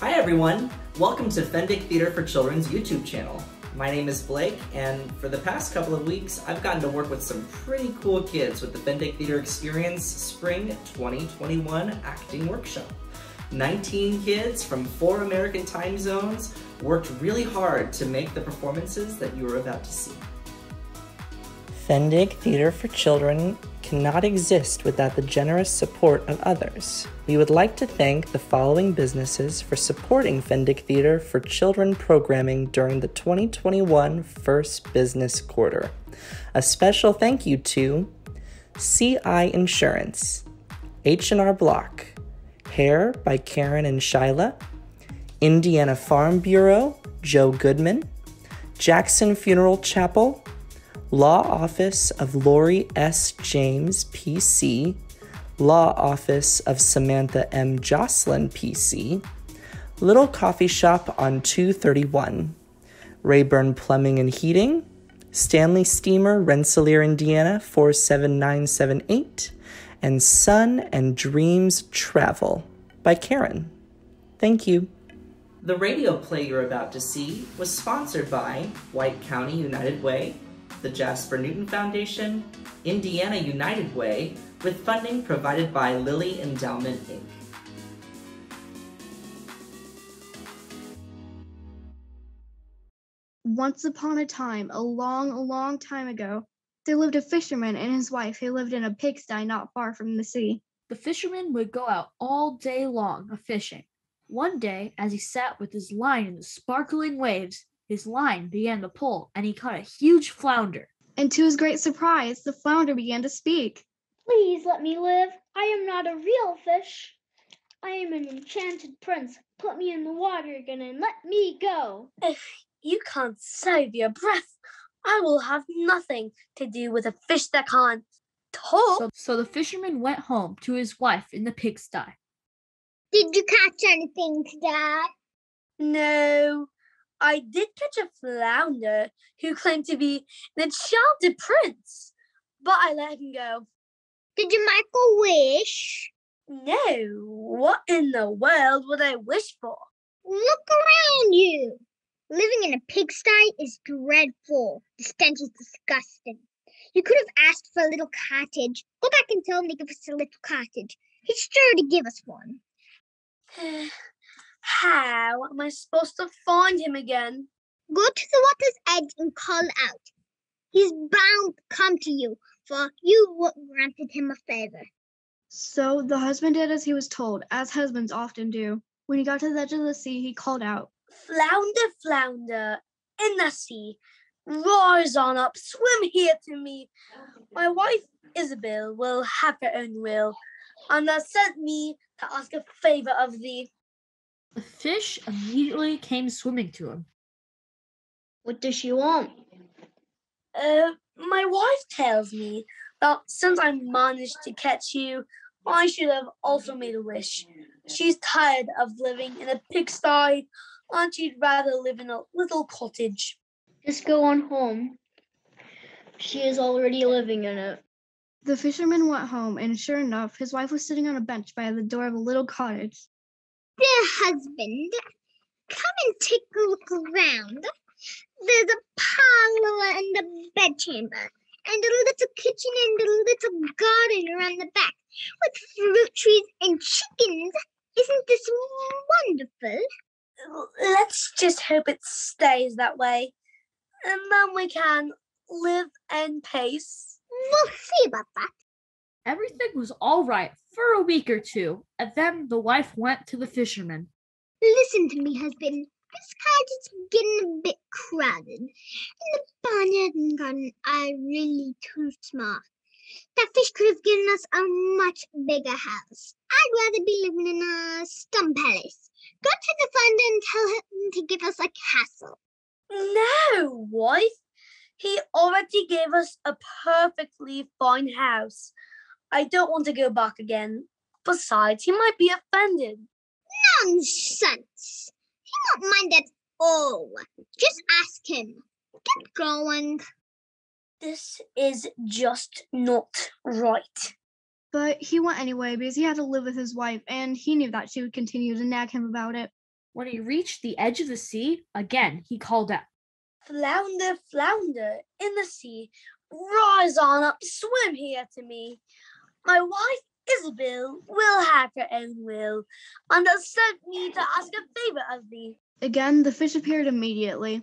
Hi everyone! Welcome to Fendick Theater for Children's YouTube channel. My name is Blake, and for the past couple of weeks, I've gotten to work with some pretty cool kids with the Fendick Theater Experience Spring 2021 Acting Workshop. 19 kids from 4 American time zones worked really hard to make the performances that you are about to see. Fendick Theater for Children cannot exist without the generous support of others. We would like to thank the following businesses for supporting Fendick Theater for Children programming during the 2021 first business quarter. A special thank you to CI Insurance, H&R Block, Hair by Karen and Shyla, Indiana Farm Bureau, Joe Gudeman, Jackson Funeral Chapel, Law Office of Lori S. James, PC, Law Office of Samantha M. Joslyn, PC, Little Coffee Shop on 231, Rayburn Plumbing and Heating, Stanley Steemer, Rensselaer, Indiana 47978, and Sun and Dreams Travel by Karen. Thank you. The radio play you're about to see was sponsored by White County United Way, the Jasper Newton Foundation, Indiana United Way, with funding provided by Lilly Endowment, Inc. Once upon a time, a long time ago, there lived a fisherman and his wife who lived in a pigsty not far from the sea. The fisherman would go out all day long a-fishing. One day, as he sat with his line in the sparkling waves, his line began to pull, and he caught a huge flounder. And to his great surprise, the flounder began to speak. Please let me live. I am not a real fish. I am an enchanted prince. Put me in the water again and let me go. If you can't save your breath, I will have nothing to do with a fish that can't talk. So the fisherman went home to his wife in the pigsty. Did you catch anything, Dad? No, I did catch a flounder who claimed to be an enchanted prince, but I let him go. Did you make a wish? No, what in the world would I wish for? Look around you. Living in a pigsty is dreadful. The stench is disgusting. You could have asked for a little cottage. Go back and tell him to give us a little cottage. He's sure to give us one. How am I supposed to find him again? Go to the water's edge and call out. He's bound to come to you, for you granted him a favor. So the husband did as he was told, as husbands often do. When he got to the edge of the sea, he called out, Flounder, flounder, in the sea, rise on up, swim here to me. My wife Isabel will have her own will, and has sent me to ask a favor of thee. The fish immediately came swimming to him. What does she want? My wife tells me that since I managed to catch you, I should have also made a wish. She's tired of living in a pigsty, and she'd rather live in a little cottage. Just go on home. She is already living in it. The fisherman went home, and sure enough, his wife was sitting on a bench by the door of a little cottage. Dear husband, come and take a look around. There's a parlor and a bedchamber, and a little kitchen and a little garden around the back, with fruit trees and chickens. Isn't this wonderful? Let's just hope it stays that way, and then we can live in peace. We'll see about that. Everything was all right for a week or two, and then the wife went to the fisherman. Listen to me, husband. This cottage is getting a bit crowded, and the barnyard and garden are really too small. That fish could have given us a much bigger house. I'd rather be living in a stone palace. Go to the founder and tell him to give us a castle. No, wife. He already gave us a perfectly fine house. I don't want to go back again. Besides, he might be offended. Nonsense. He won't mind at all. Just ask him. Get going. This is just not right. But he went anyway because he had to live with his wife, and he knew that she would continue to nag him about it. When he reached the edge of the sea, again he called out, Flounder, flounder in the sea, rise on up, swim here to me. My wife Isabel will have her own will, and has sent me to ask a favor of thee. Again, the fish appeared immediately.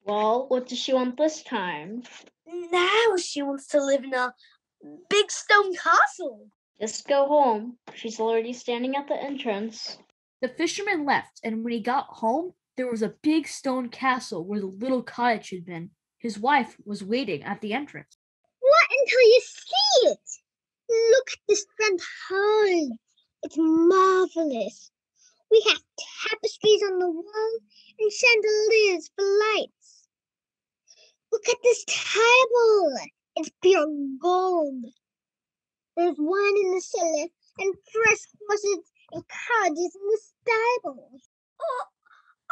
Well, what does she want this time? Now she wants to live in a big stone castle. Just go home. She's already standing at the entrance. The fisherman left, and when he got home, there was a big stone castle where the little cottage had been. His wife was waiting at the entrance. What until you see it? Look at this front hall. It's marvelous. We have tapestries on the wall and chandeliers for lights. Look at this table. It's pure gold. There's wine in the cellar and fresh horses and carriages in the stables.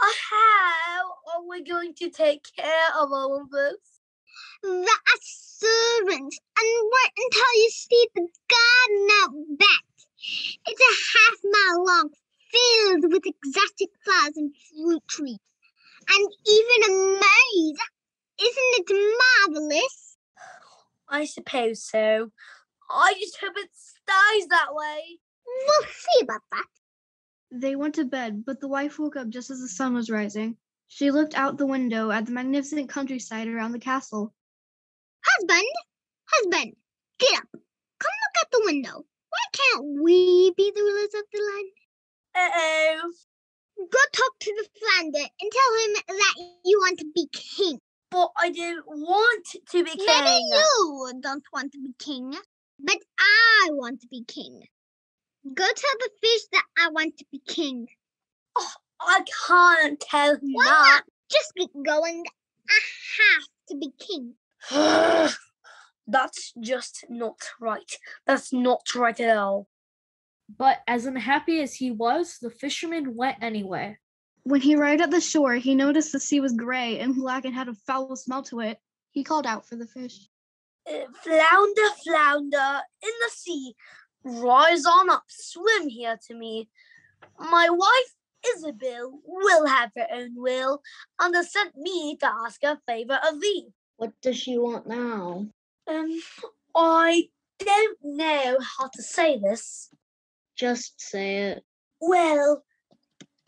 Oh, how are we going to take care of all of this? The servants, and wait until you see the garden out back. It's a half-mile long, filled with exotic flowers and fruit trees, and even a maze. Isn't it marvelous? I suppose so. I just hope it stays that way. We'll see about that. They went to bed, but the wife woke up just as the sun was rising. She looked out the window at the magnificent countryside around the castle. Husband, get up. Come look at the window. Why can't we be the rulers of the land? Uh-oh. Go talk to the flounder and tell him that you want to be king. But I don't want to be king. Maybe you don't want to be king, but I want to be king. Go tell the fish that I want to be king. Oh, I can't tell him Why that. not? Just get going. I have to be king. That's just not right. That's not right at all. But as unhappy as he was, the fisherman went anyway. When he arrived at the shore, he noticed the sea was gray and black and had a foul smell to it. He called out for the fish. Flounder, flounder in the sea, rise on up, swim here to me. My wife Isabel will have her own will, and has sent me to ask a favor of thee. What does she want now? I don't know how to say this. Just say it. Well,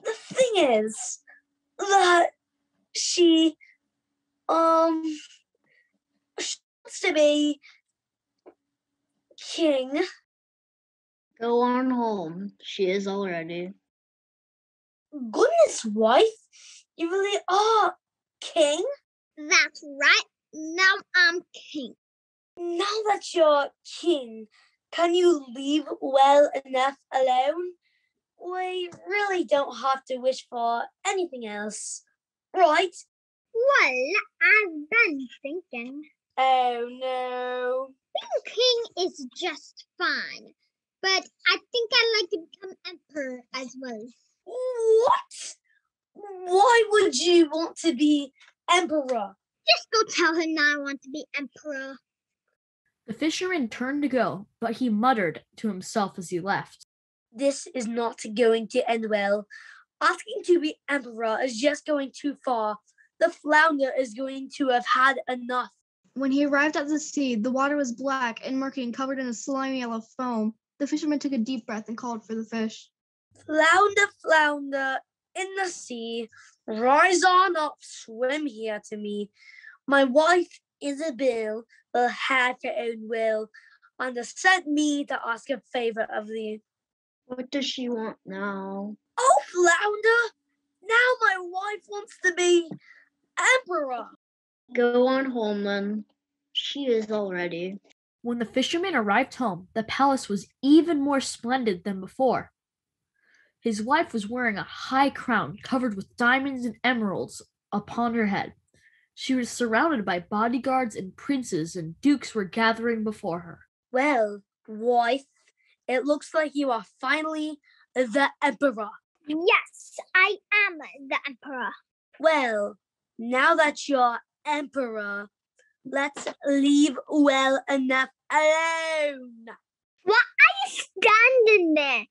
the thing is that she wants to be king. Go on home. She is already. Goodness, wife, you really are king? That's right. Now I'm king. Now that you're king, can you leave well enough alone? We really don't have to wish for anything else, right? Well, I've been thinking. Oh no. Being king is just fine, but I think I'd like to become emperor as well. What? Why would you want to be emperor? Just go tell him I want to be emperor. The fisherman turned to go, but he muttered to himself as he left. This is not going to end well. Asking to be emperor is just going too far. The flounder is going to have had enough. When he arrived at the sea, the water was black and murky and covered in a slimy yellow foam. The fisherman took a deep breath and called for the fish. Flounder, flounder in the sea, rise on up, swim here to me. My wife Isabel will have her own will, and has sent me to ask a favor of thee. What does she want now? Oh, flounder! Now my wife wants to be emperor. Go on home then. She is already. When the fisherman arrived home, the palace was even more splendid than before. His wife was wearing a high crown covered with diamonds and emeralds upon her head. She was surrounded by bodyguards, and princes and dukes were gathering before her. Well, wife, it looks like you are finally the emperor. Yes, I am the emperor. Well, now that you're emperor, let's leave well enough alone. What are you standing there?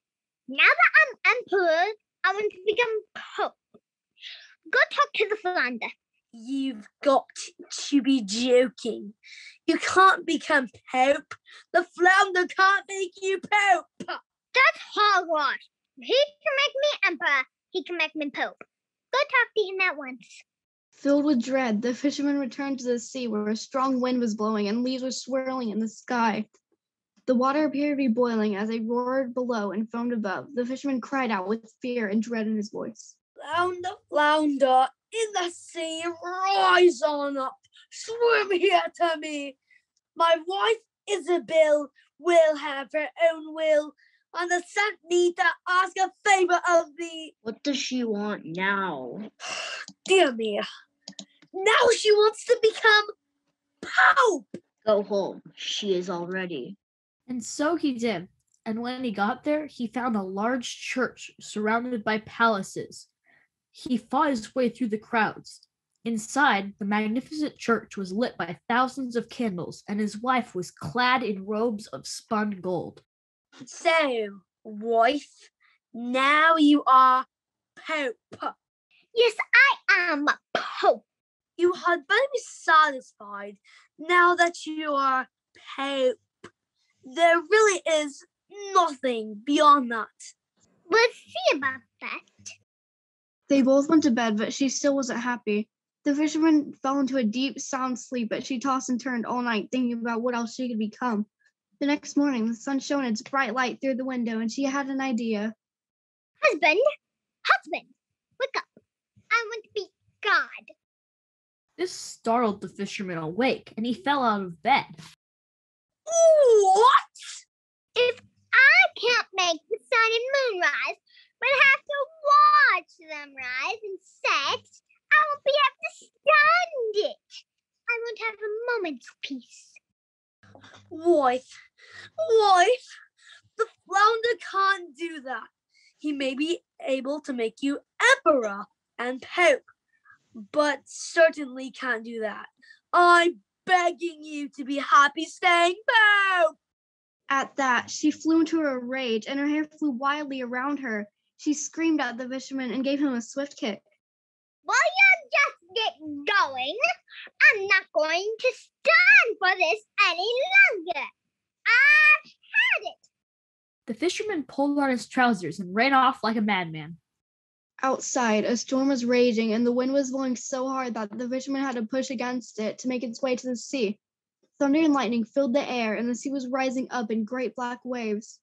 Now that I'm emperor, I want to become pope. Go talk to the flounder. You've got to be joking. You can't become Pope. The flounder can't make you Pope. That's hogwash. If he can make me emperor, he can make me Pope. Go talk to him at once. Filled with dread, the fisherman returned to the sea where a strong wind was blowing and leaves were swirling in the sky. The water appeared to be boiling as they roared below and foamed above. The fisherman cried out with fear and dread in his voice. Flounder, flounder, in the sea, rise on up. Swim here to me. My wife Isabel will have her own will, and has sent me to ask a favor of thee. What does she want now? Dear me, now she wants to become Pope. Go home. She is already. And so he did. And when he got there, he found a large church surrounded by palaces. He fought his way through the crowds. Inside, the magnificent church was lit by thousands of candles, and his wife was clad in robes of spun gold. So, wife, now you are Pope. Yes, I am Pope. You had better be satisfied now that you are Pope. There really is nothing beyond that. We'll see about that. They both went to bed, but she still wasn't happy. The fisherman fell into a deep, sound sleep, but she tossed and turned all night thinking about what else she could become. The next morning, the sun shone its bright light through the window, and she had an idea. Husband, wake up. I want to be God. This startled the fisherman awake, and he fell out of bed. What? If I can't make the sun and moon rise, but have to watch them rise and set, I won't be able to stand it. I won't have a moment's peace. Wife, the flounder can't do that. He may be able to make you emperor and pope, but certainly can't do that. I'm begging you to be happy staying pope. At that, she flew into a rage, and her hair flew wildly around her. She screamed at the fisherman and gave him a swift kick. Will you just get going? I'm not going to stand for this any longer. I've had it. The fisherman pulled on his trousers and ran off like a madman. Outside, a storm was raging, and the wind was blowing so hard that the fisherman had to push against it to make its way to the sea. Thunder and lightning filled the air, and the sea was rising up in great black waves.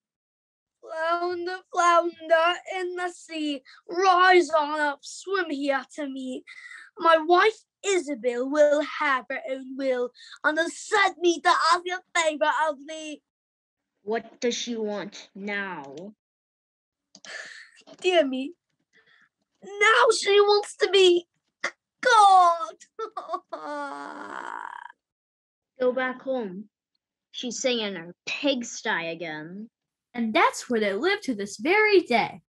Flounder, flounder in the sea, rise on up, swim here to me. My wife Isabel will have her own will, and has sent me to ask a favor of thee. What does she want now? Dear me, now she wants to be God. Go back home. She's singing her pigsty again. And that's where they live to this very day.